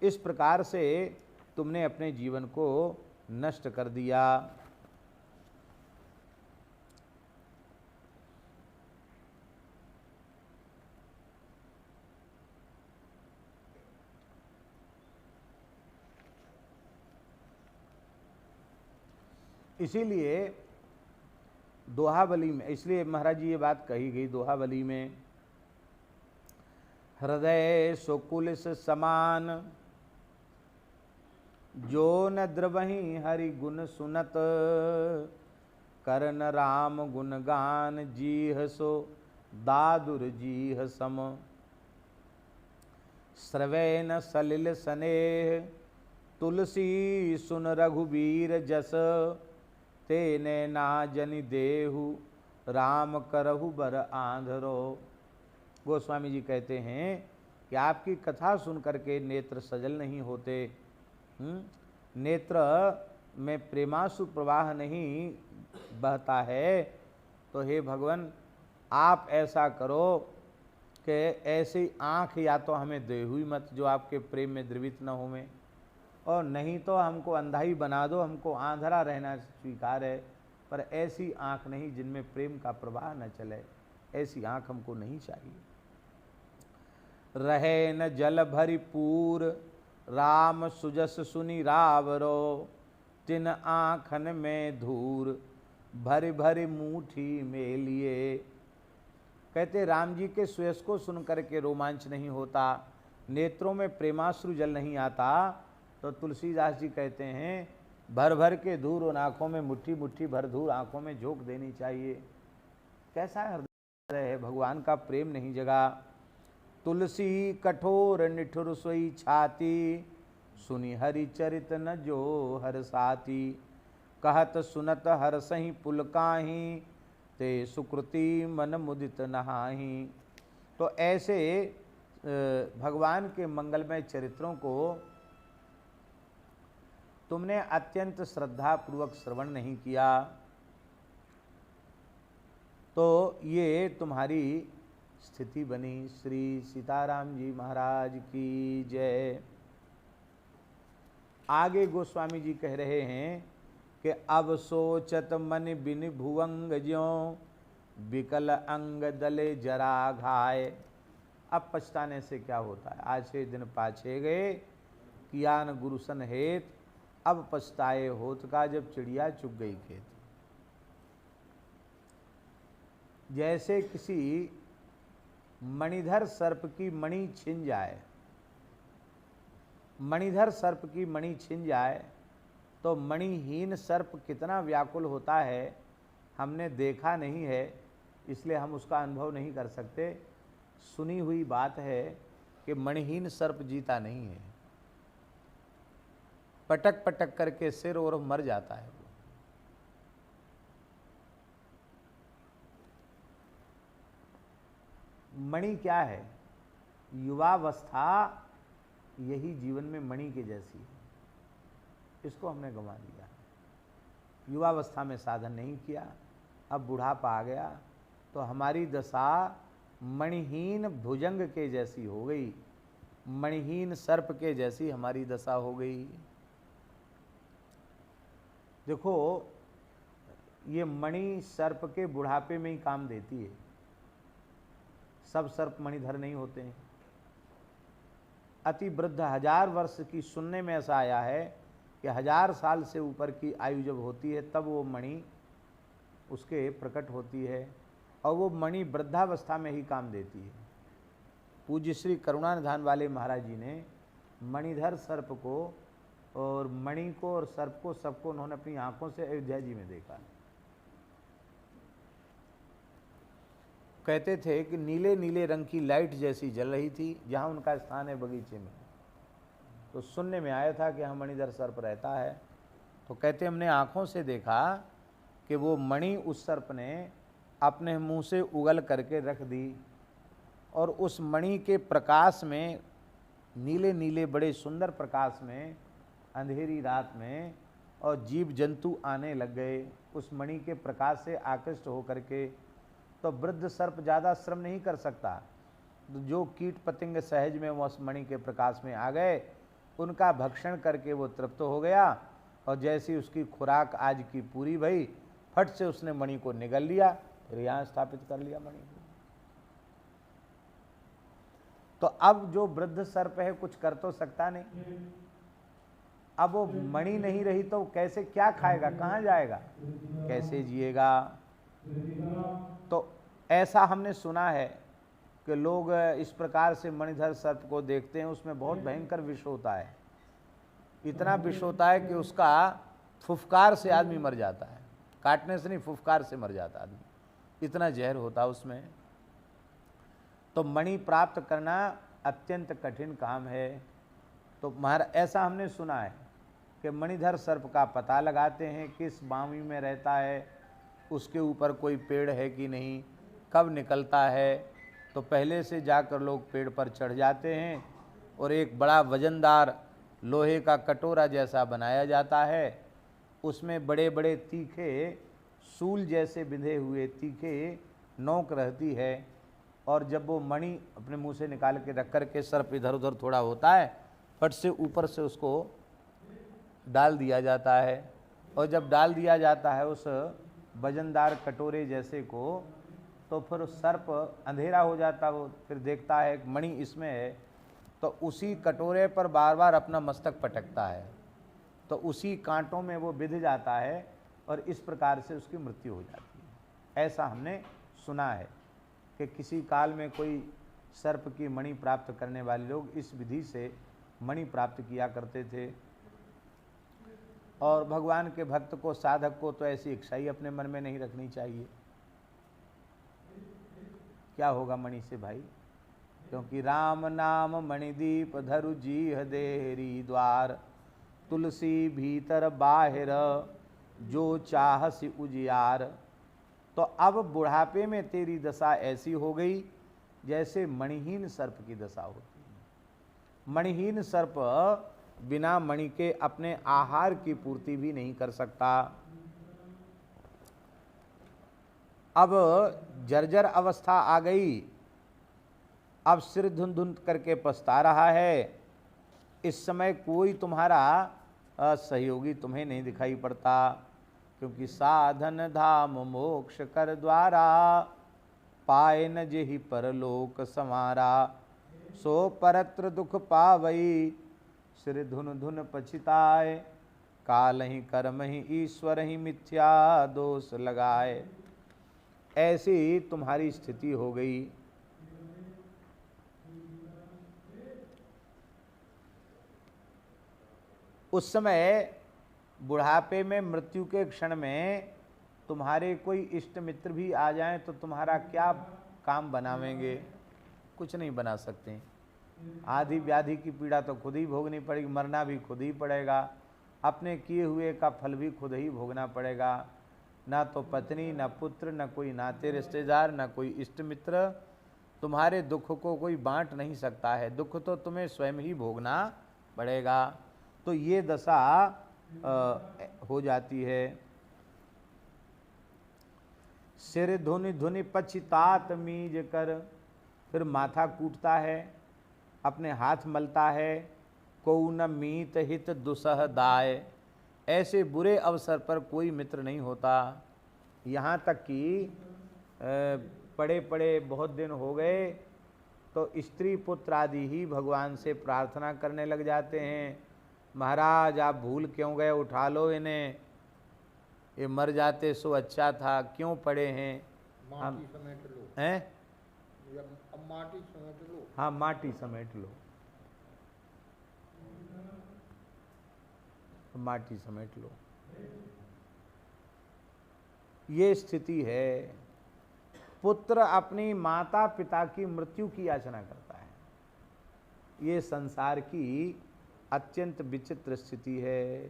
Speaker 1: इस प्रकार से तुमने अपने जीवन को नष्ट कर दिया। इसीलिए दोहावली में, इसलिए महाराज जी ये बात कही गई दोहावली में, हृदय सुकुलिस समान जो न द्रवहि हरि गुण सुनत, करन राम गुण गान जीह सो दादुर जीह सम। श्रवै न सलिल स्नेह तुलसी सुन रघुबीर जस, तेने ना जनि देहु, राम करहु बर आंधरो। गोस्वामी जी कहते हैं कि आपकी कथा सुन करके नेत्र सजल नहीं होते, नेत्र में प्रेमासु प्रवाह नहीं बहता है। तो हे भगवान, आप ऐसा करो कि ऐसी आँख या तो हमें दे हुई मत जो आपके प्रेम में द्रवित न हो में, और नहीं तो हमको अंधा ही बना दो, हमको आंधरा रहना स्वीकार है, पर ऐसी आँख नहीं जिनमें प्रेम का प्रवाह न चले, ऐसी आँख हमको नहीं चाहिए। रहे न जल भरी पूर, राम सुजस सुनि रावरो, तिन आँखन में धूर, भरी भरी मूठी में लिए। कहते राम जी के सुयस को सुनकर के रोमांच नहीं होता, नेत्रों में प्रेमाश्रु जल नहीं आता, तो तुलसीदास जी कहते हैं भर भर के धूर उन आँखों में, मुट्ठी मुट्ठी भर धूर आँखों में झोंक देनी चाहिए। कैसा हृदय है, भगवान का प्रेम नहीं जगा। तुलसी कठोर निठुर सोई छाती, सुनि हरि चरित न जो हर साथी। कहत सुनत हर सही पुलकाही, ते सुकृति मन मुदित नहाही। तो ऐसे भगवान के मंगलमय चरित्रों को तुमने अत्यंत श्रद्धा पूर्वक श्रवण नहीं किया, तो ये तुम्हारी स्थिति बनी। श्री सीताराम जी महाराज की जय। आगे गोस्वामी जी कह रहे हैं कि अब सोचत मन बिन भुवंग ज्यों, विकल अंग दले जरा घाय। अब पछताने से क्या होता है, आज से दिन पाछे गए, कियान गुरुसन हेत, अब पछताए होत का जब चिड़िया चुग गई खेत। जैसे किसी मणिधर सर्प की मणि छिन जाए, मणिधर सर्प की मणि छिन जाए तो मणिहीन सर्प कितना व्याकुल होता है, हमने देखा नहीं है इसलिए हम उसका अनुभव नहीं कर सकते। सुनी हुई बात है कि मणिहीन सर्प जीता नहीं है, पटक पटक करके सिर और मर जाता है। मणि क्या है, युवावस्था यही जीवन में मणि के जैसी है, इसको हमने गंवा दिया। युवावस्था में साधन नहीं किया, अब बुढ़ापा आ गया तो हमारी दशा मणिहीन भुजंग के जैसी हो गई, मणिहीन सर्प के जैसी हमारी दशा हो गई। देखो ये मणि सर्प के बुढ़ापे में ही काम देती है, सब सर्प मणिधर नहीं होते हैं। अति वृद्ध 1000 वर्ष की, सुनने में ऐसा आया है कि 1000 साल से ऊपर की आयु जब होती है तब वो मणि उसके प्रकट होती है, और वो मणि वृद्धावस्था में ही काम देती है। पूज्य श्री करुणानिधान वाले महाराज जी ने मणिधर सर्प को और मणि को और सर्प को सबको उन्होंने अपनी आंखों से अयोध्या जी में देखा। कहते थे कि नीले नीले रंग की लाइट जैसी जल रही थी जहाँ उनका स्थान है बगीचे में। तो सुनने में आया था कि यहाँ मणिधर सर्प रहता है, तो कहते हमने आँखों से देखा कि वो मणि उस सर्प ने अपने मुंह से उगल करके रख दी, और उस मणि के प्रकाश में, नीले नीले बड़े सुंदर प्रकाश में, अंधेरी रात में और जीव जंतु आने लग गए उस मणि के प्रकाश से आकृष्ट होकर के। तो वृद्ध सर्प ज़्यादा श्रम नहीं कर सकता, जो कीट पतंग सहज में वो उस मणि के प्रकाश में आ गए, उनका भक्षण करके वो तृप्त हो गया, और जैसी उसकी खुराक आज की पूरी भई, फट से उसने मणि को निगल लिया, फिर यहाँ स्थापित कर लिया मणि को। तो अब जो वृद्ध सर्प है कुछ कर तो सकता नहीं, अब वो मणि नहीं रही तो कैसे, क्या खाएगा, कहाँ जाएगा, कैसे जिएगा। तो ऐसा हमने सुना है कि लोग इस प्रकार से मणिधर सर्प को देखते हैं, उसमें बहुत भयंकर विष होता है, इतना विष होता है कि उसका फुफकार से आदमी मर जाता है, काटने से नहीं फुफकार से मर जाता आदमी, इतना जहर होता उसमें। तो मणि प्राप्त करना अत्यंत कठिन काम है। तो महाराज ऐसा हमने सुना है कि मणिधर सर्प का पता लगाते हैं, किस बावी में रहता है, उसके ऊपर कोई पेड़ है कि नहीं, कब निकलता है। तो पहले से जाकर लोग पेड़ पर चढ़ जाते हैं और एक बड़ा वजनदार लोहे का कटोरा जैसा बनाया जाता है, उसमें बड़े बड़े तीखे सूल जैसे बिंधे हुए तीखे नोक रहती है, और जब वो मणि अपने मुंह से निकाल के रख कर के सर्प इधर उधर थोड़ा होता है, फट से ऊपर से उसको डाल दिया जाता है। और जब डाल दिया जाता है उस वजनदार कटोरे जैसे को, तो फिर सर्प अंधेरा हो जाता, वो फिर देखता है एक मणि इसमें है, तो उसी कटोरे पर बार बार अपना मस्तक पटकता है, तो उसी कांटों में वो बिध जाता है और इस प्रकार से उसकी मृत्यु हो जाती है। ऐसा हमने सुना है कि किसी काल में कोई सर्प की मणि प्राप्त करने वाले लोग इस विधि से मणि प्राप्त किया करते थे। और भगवान के भक्त को, साधक को तो ऐसी इच्छा ही अपने मन में नहीं रखनी चाहिए। क्या होगा मणि से भाई, क्योंकि राम नाम मणिदीप धरु जीह देहरी द्वार, तुलसी भीतर बाहिर जो चाहसी उजियार। तो अब बुढ़ापे में तेरी दशा ऐसी हो गई जैसे मणिहीन सर्प की दशा होती है। मणिहीन सर्प बिना मणि के अपने आहार की पूर्ति भी नहीं कर सकता। अब जर्जर अवस्था आ गई, अब सिर धुन धुन करके पछता रहा है। इस समय कोई तुम्हारा सहयोगी तुम्हें नहीं दिखाई पड़ता, क्योंकि साधन धाम मोक्ष कर द्वारा, पाए न जेहि परलोक समारा। सो परत्र दुख पावई, सिर धुन धुन पछिताए, काल ही कर्म ही ईश्वर ही मिथ्या दोष लगाए। ऐसी तुम्हारी स्थिति हो गई। उस समय बुढ़ापे में, मृत्यु के क्षण में तुम्हारे कोई इष्ट मित्र भी आ जाएं तो तुम्हारा क्या काम बनावेंगे? कुछ नहीं बना सकते। आदि व्याधि की पीड़ा तो खुद ही भोगनी पड़ेगी, मरना भी खुद ही पड़ेगा, अपने किए हुए का फल भी खुद ही भोगना पड़ेगा। ना तो पत्नी, ना पुत्र, ना कोई नाते रिश्तेदार, ना कोई इष्ट मित्र तुम्हारे दुख को कोई बांट नहीं सकता है। दुख तो तुम्हें स्वयं ही भोगना पड़ेगा। तो ये दशा हो जाती है। सिर धुनि धुनि पछितात मीज कर, फिर माथा कूटता है, अपने हाथ मलता है। को न मीत हित दुसह दाय, ऐसे बुरे अवसर पर कोई मित्र नहीं होता। यहाँ तक कि पड़े पड़े बहुत दिन हो गए तो स्त्री पुत्र आदि ही भगवान से प्रार्थना करने लग जाते हैं, महाराज आप भूल क्यों गए, उठा लो इन्हें, ये मर जाते सो अच्छा था, क्यों पड़े हैं?
Speaker 3: माटी समेट लो।
Speaker 1: हैं?
Speaker 3: अब माटी समेट लो।
Speaker 1: हाँ, माटी समेट लो, माटी समेट लो। ये स्थिति है। पुत्र अपनी माता पिता की मृत्यु की याचना करता है। ये संसार की अत्यंत विचित्र स्थिति है।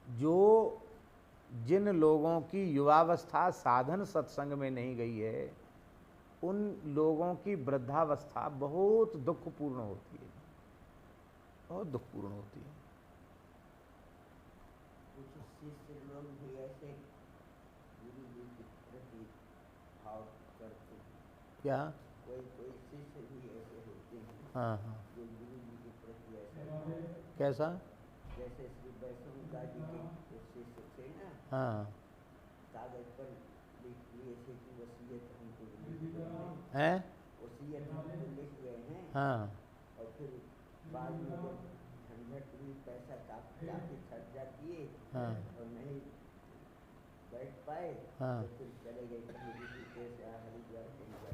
Speaker 1: जो जिन लोगों की युवावस्था साधन सत्संग में नहीं गई है, उन लोगों की वृद्धावस्था बहुत दुखपूर्ण होती है, बहुत दुखपूर्ण होती है।
Speaker 2: कुछ शिष्य लोग भी ऐसे गुरु जी के प्रति भाव करते हैं।
Speaker 1: क्या?
Speaker 2: कोई कोई शिष्य भी ऐसे होते हैं,
Speaker 1: हाँ हाँ।
Speaker 2: जो गुरु जी के प्रति ऐसा भाव,
Speaker 1: कैसा?
Speaker 2: जैसे श्री वैष्णव जी के जो शिष्य थे ना,
Speaker 1: हाँ।
Speaker 2: कागज पर लिख लिए थे कि वसीयत हमको लिख गए हैं,
Speaker 1: हैं?
Speaker 2: वसीयत हमको लिख गए हैं।
Speaker 1: हाँ
Speaker 2: और फिर बाद में जब झंझट हुई, पैसा काफी खर्चा किए
Speaker 1: हाँ
Speaker 2: और नहीं बैठ पाए,
Speaker 1: हाँ।
Speaker 2: तो फिर चले गए कहीं ऋषिकेश या हरिद्वार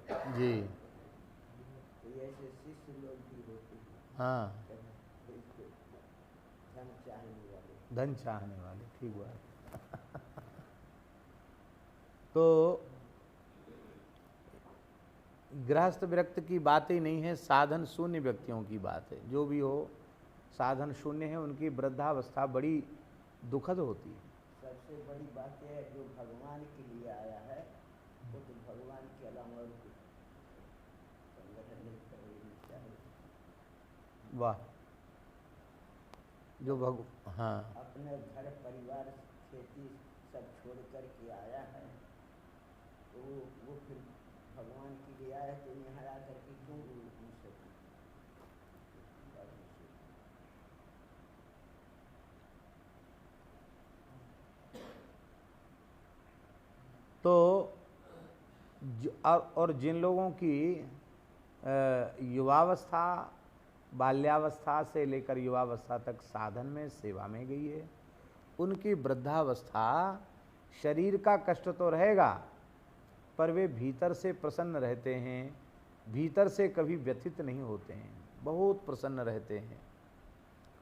Speaker 2: कहीं
Speaker 1: जी।
Speaker 2: तो ऐसे शिष्य लोग भी होते हैं,
Speaker 1: हाँ,
Speaker 2: धन चाहने वाले।
Speaker 1: धन चाहने वाले, ठीक बात। तो गृहस्थ व्यक्ति की बात ही नहीं है, साधन शून्य व्यक्तियों की बात है। जो भी हो, साधन शून्य है, उनकी वृद्धावस्था बड़ी दुखद होती है।
Speaker 2: सबसे बड़ी बात यह है जो भगवान के लिए आया है वो तो भगवान के अलावा और कुछ संग्रह नहीं करेगी चाहिए।
Speaker 1: वाह, जो हाँ,
Speaker 2: अपने घर परिवार खेती सब छोड़ कर के आया है तो वो फिर भगवान के लिए आया तो यहाँ आकर के क्यों पूछ सके।
Speaker 1: तो और जिन लोगों की युवावस्था, बाल्यावस्था से लेकर युवावस्था तक साधन में सेवा में गई है, उनकी वृद्धावस्था शरीर का कष्ट तो रहेगा पर वे भीतर से प्रसन्न रहते हैं, भीतर से कभी व्यथित नहीं होते हैं, बहुत प्रसन्न रहते हैं।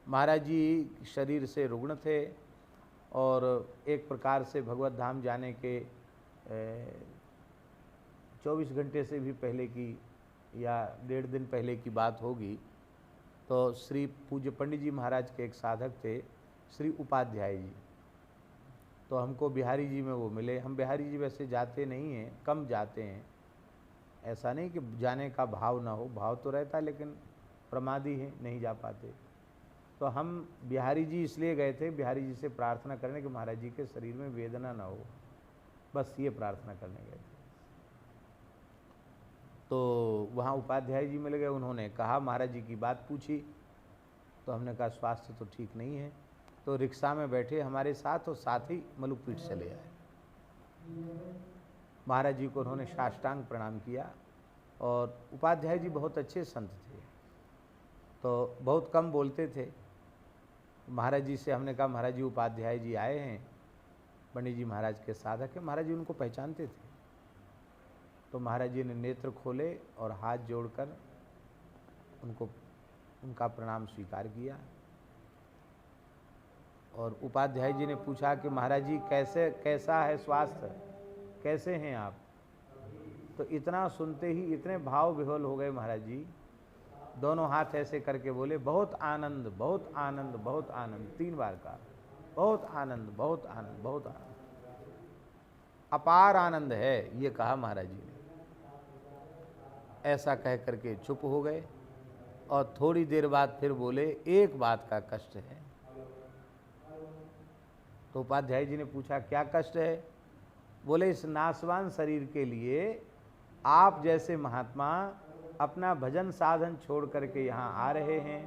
Speaker 1: महाराज जी शरीर से रुग्ण थे और एक प्रकार से भगवत धाम जाने के 24 घंटे से भी पहले की या 1.5 दिन पहले की बात होगी, तो श्री पूज्य पंडित जी महाराज के एक साधक थे श्री उपाध्याय जी, तो हमको बिहारी जी में वो मिले। हम बिहारी जी वैसे जाते नहीं हैं, कम जाते हैं, ऐसा नहीं कि जाने का भाव ना हो, भाव तो रहता लेकिन प्रमादी हैं, नहीं जा पाते। तो हम बिहारी जी इसलिए गए थे, बिहारी जी से प्रार्थना करने कि महाराज जी के शरीर में वेदना ना हो, बस ये प्रार्थना करने गए थे। तो वहाँ उपाध्याय जी मिल गए, उन्होंने कहा महाराज जी की बात पूछी, तो हमने कहा स्वास्थ्य तो ठीक नहीं है। तो रिक्शा में बैठे हमारे साथ और साथ ही मलुकपीठ चले आए। महाराज जी को उन्होंने साष्टांग प्रणाम किया और उपाध्याय जी बहुत अच्छे संत थे, तो बहुत कम बोलते थे। महाराज जी से हमने कहा महाराज जी उपाध्याय जी आए हैं, पंडित जी महाराज के साधक हैं। महाराज जी उनको पहचानते थे। तो महाराज जी ने नेत्र खोले और हाथ जोड़कर उनको उनका प्रणाम स्वीकार किया। और उपाध्याय जी ने पूछा कि महाराज जी कैसा है स्वास्थ्य, कैसे हैं आप? तो इतना सुनते ही इतने भाव विह्वल हो गए महाराज जी, दोनों हाथ ऐसे करके बोले बहुत आनंद, बहुत आनंद, बहुत आनंद, 3 बार कहा, बहुत आनंद, बहुत आनंद, बहुत आनंद, अपार आनंद है, ये कहा महाराज जी ने। ऐसा कह करके चुप हो गए और थोड़ी देर बाद फिर बोले एक बात का कष्ट है। तो उपाध्याय जी ने पूछा क्या कष्ट है? बोले इस नाशवान शरीर के लिए आप जैसे महात्मा अपना भजन साधन छोड़ करके यहाँ आ रहे हैं,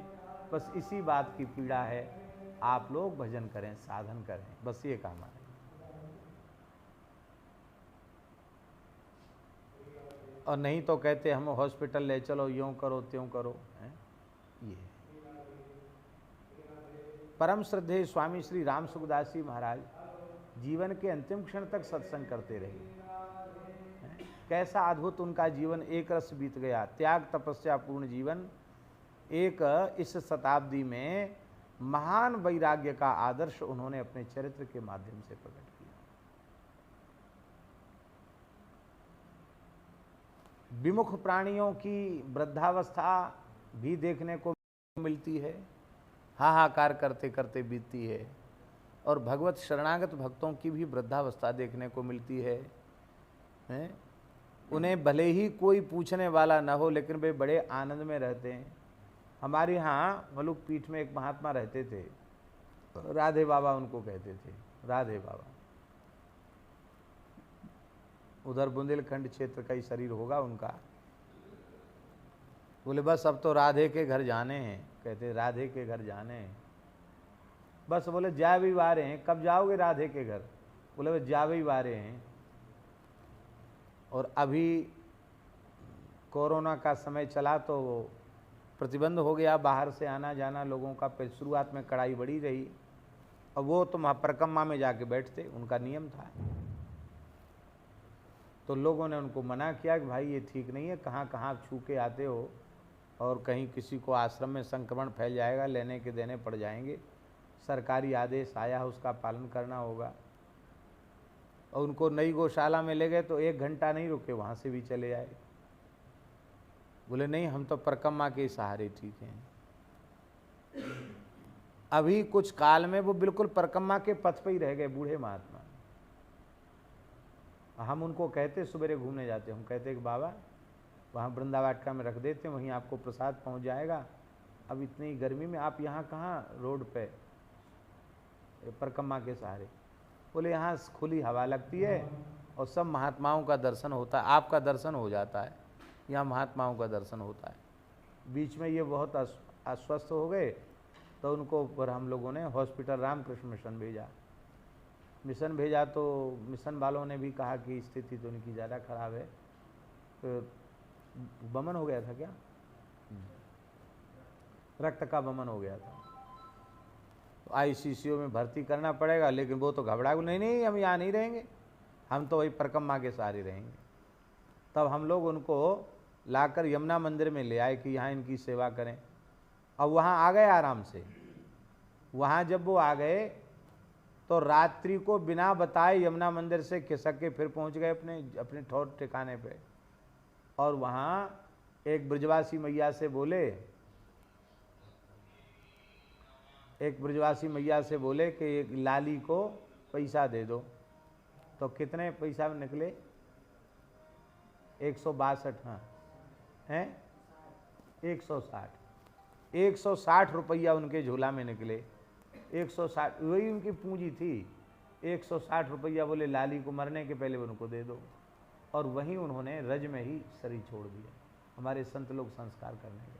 Speaker 1: बस इसी बात की पीड़ा है, आप लोग भजन करें, साधन करें, बस ये काम है। और नहीं तो कहते हम हॉस्पिटल ले चलो, यूँ करो त्यों करो, हैं? ये परम श्रद्धेय स्वामी श्री राम सुखदास जी महाराज जीवन के अंतिम क्षण तक सत्संग करते रहे। कैसा अद्भुत उनका जीवन एक रस बीत गया, त्याग तपस्या पूर्ण जीवन। एक इस शताब्दी में महान वैराग्य का आदर्श उन्होंने अपने चरित्र के माध्यम से प्रकट किया। विमुख प्राणियों की वृद्धावस्था भी देखने को मिलती है, हाहाकार करते करते बीतती है, और भगवत शरणागत भक्तों की भी वृद्धावस्था देखने को मिलती है, हैं? उन्हें भले ही कोई पूछने वाला न हो लेकिन वे बड़े आनंद में रहते हैं। हमारे यहाँ मलुकपीठ में एक महात्मा रहते थे, राधे बाबा उनको कहते थे, राधे बाबा। उधर बुंदेलखंड क्षेत्र का ही शरीर होगा उनका। बोले बस अब तो राधे के घर जाने हैं, कहते राधे के घर जाने हैं बस। बोले जा भी वारे हैं, कब जाओगे राधे के घर? बोले बस जा भी वारे हैं। और अभी कोरोना का समय चला तो प्रतिबंध हो गया बाहर से आना जाना लोगों का। फिर शुरुआत में कड़ाई बड़ी रही, और वो तो महापरिक्रमा में जाके बैठते, उनका नियम था। तो लोगों ने उनको मना किया कि भाई ये ठीक नहीं है, कहाँ कहाँ छू के आते हो, और कहीं किसी को आश्रम में संक्रमण फैल जाएगा, लेने के देने पड़ जाएंगे। सरकारी आदेश आया, उसका पालन करना होगा। और उनको नई गौशाला में ले गए तो 1 घंटा नहीं रुके, वहाँ से भी चले आए। बोले नहीं, हम तो परिक्रमा के सहारे ठीक हैं। अभी कुछ काल में वो बिल्कुल परिक्रमा के पथ पे ही रह गए, बूढ़े महात्मा। हम उनको कहते, सवेरे घूमने जाते, हम कहते कि बाबा वहाँ वृंदावाटिका में रख देते, वहीं आपको प्रसाद पहुँच जाएगा। अब इतनी गर्मी में आप यहाँ कहाँ रोड पे परिक्रमा के सहारे? बोले यहाँ खुली हवा लगती है और सब महात्माओं का दर्शन होता है, आपका दर्शन हो जाता है, यहाँ महात्माओं का दर्शन होता है। बीच में ये बहुत अस्वस्थ हो गए तो उनको पर हम लोगों ने हॉस्पिटल रामकृष्ण मिशन भेजा तो मिशन वालों ने भी कहा कि स्थिति तो उनकी ज़्यादा खराब है। तो बमन हो गया था क्या? रक्त का बमन हो गया था, तो आईसीसीयू में भर्ती करना पड़ेगा। लेकिन वो तो घबरा गए, नहीं हम यहाँ नहीं रहेंगे, हम तो वही परिक्रमा के सहारे रहेंगे। तब हम लोग उनको लाकर यमुना मंदिर में ले आए कि यहाँ इनकी सेवा करें। अब वहाँ आ गए आराम से। वहाँ जब वो आ गए तो रात्रि को बिना बताए यमुना मंदिर से खिसक के फिर पहुँच गए अपने ठौर ठिकाने पे। और वहाँ एक ब्रजवासी मैया से बोले कि एक लाली को पैसा दे दो। तो कितने पैसा में निकले? 162, हाँ हैं 160 रुपया उनके झोला में निकले। 160 वही उनकी पूंजी थी। 160 रुपया बोले लाली को मरने के पहले उनको दे दो। और वहीं उन्होंने रज में ही शरीर छोड़ दिया। हमारे संत लोग संस्कार करने गए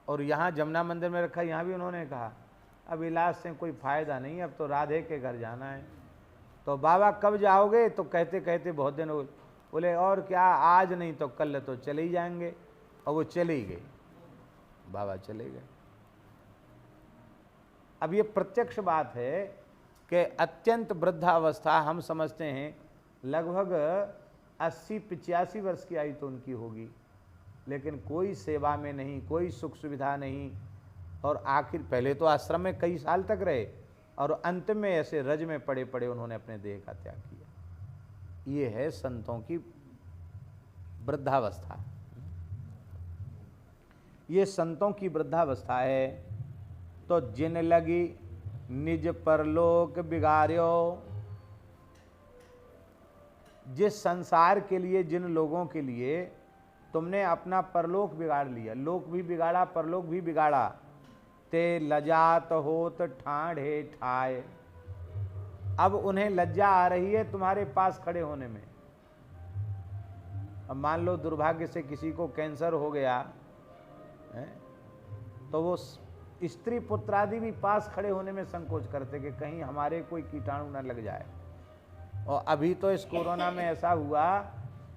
Speaker 1: और यहाँ जमुना मंदिर में रखा। यहाँ भी उन्होंने कहा अब इलाज से कोई फ़ायदा नहीं, अब तो राधे के घर जाना है। तो बाबा कब जाओगे? तो कहते कहते बहुत दिन हो। बोले और क्या, आज नहीं तो कल तो चले ही जाएंगे। और वो चले ही गए, बाबा चले गए। अब ये प्रत्यक्ष बात है कि अत्यंत वृद्धावस्था, हम समझते हैं लगभग 80-85 वर्ष की आयु तो उनकी होगी, लेकिन कोई सेवा में नहीं, कोई सुख सुविधा नहीं। और आखिर पहले तो आश्रम में कई साल तक रहे और अंत में ऐसे रज में पड़े पड़े उन्होंने अपने देह का त्याग किया। ये है संतों की वृद्धावस्था, ये संतों की वृद्धावस्था है। तो जिन लगी निज परलोक बिगाड़ो, जिस संसार के लिए, जिन लोगों के लिए तुमने अपना परलोक बिगाड़ लिया, लोक भी बिगाड़ा परलोक भी बिगाड़ा, ते लजात होत ठाढ़े ठाए। अब उन्हें लज्जा आ रही है तुम्हारे पास खड़े होने में। अब मान लो दुर्भाग्य से किसी को कैंसर हो गया है, तो वो स्त्री पुत्रादि भी पास खड़े होने में संकोच करते कि कहीं हमारे कोई कीटाणु न लग जाए। और अभी तो इस कोरोना में ऐसा हुआ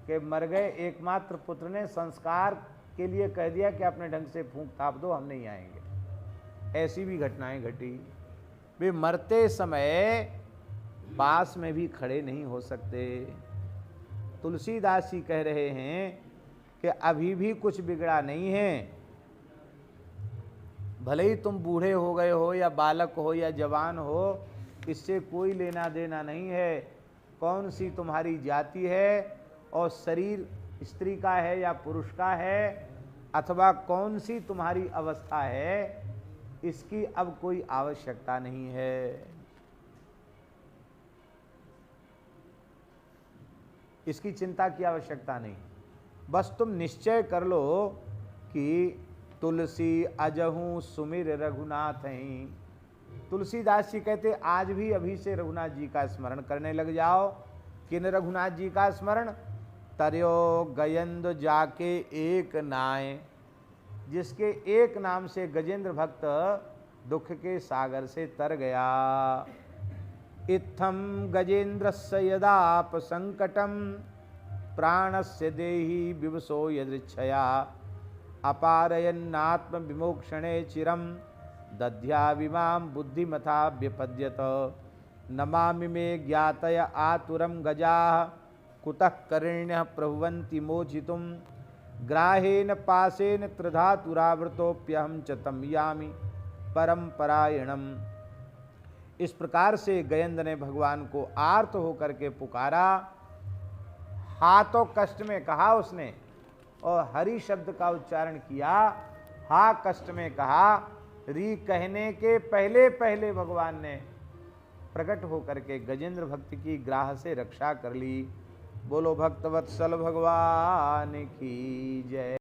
Speaker 1: कि मर गए एकमात्र पुत्र ने संस्कार के लिए कह दिया कि अपने ढंग से फूंक ताप दो, हम नहीं आएंगे। ऐसी भी घटनाएं घटी। वे मरते समय पास में भी खड़े नहीं हो सकते। तुलसीदास जी कह रहे हैं कि अभी भी कुछ बिगड़ा नहीं है, भले ही तुम बूढ़े हो गए हो या बालक हो या जवान हो, इससे कोई लेना देना नहीं है। कौन सी तुम्हारी जाति है और शरीर स्त्री का है या पुरुष का है, अथवा कौन सी तुम्हारी अवस्था है, इसकी अब कोई आवश्यकता नहीं है। इसकी चिंता की आवश्यकता नहीं। बस तुम निश्चय कर लो कि तुलसी अजहू सुमिर रघुनाथ हैं। तुलसीदास जी कहते आज भी अभी से रघुनाथ जी का स्मरण करने लग जाओ। किन रघुनाथ जी का स्मरण? तरयो गजेंद्र जाके एक नाय, जिसके एक नाम से गजेंद्र भक्त दुख के सागर से तर गया। इत्थम गजेंद्रस्य यदाप संकटम प्राणस्य देहि विवशो यदृच्छया अपारयन्नात्म विमोक्षणे चिरम दध्या विमाम बुद्धिमथा व्यपद्यत। नमामि मे ज्ञातय आतुरम गजा कुतः करिण्यः प्रभुवन्ति मोचितुम ग्राहेन पासेन त्रिधातुरावृतोप्यहं च तम यामि परमपरायणम। इस प्रकार से गजेंद्र ने भगवान को आर्त होकर के पुकारा। हाथों कष्ट में कहा उसने और हरि शब्द का उच्चारण किया। हा कष्ट में कहा, री कहने के पहले पहले भगवान ने प्रकट होकर के गजेंद्र भक्त की ग्राह से रक्षा कर ली। बोलो भक्तवत्सल भगवान की जय।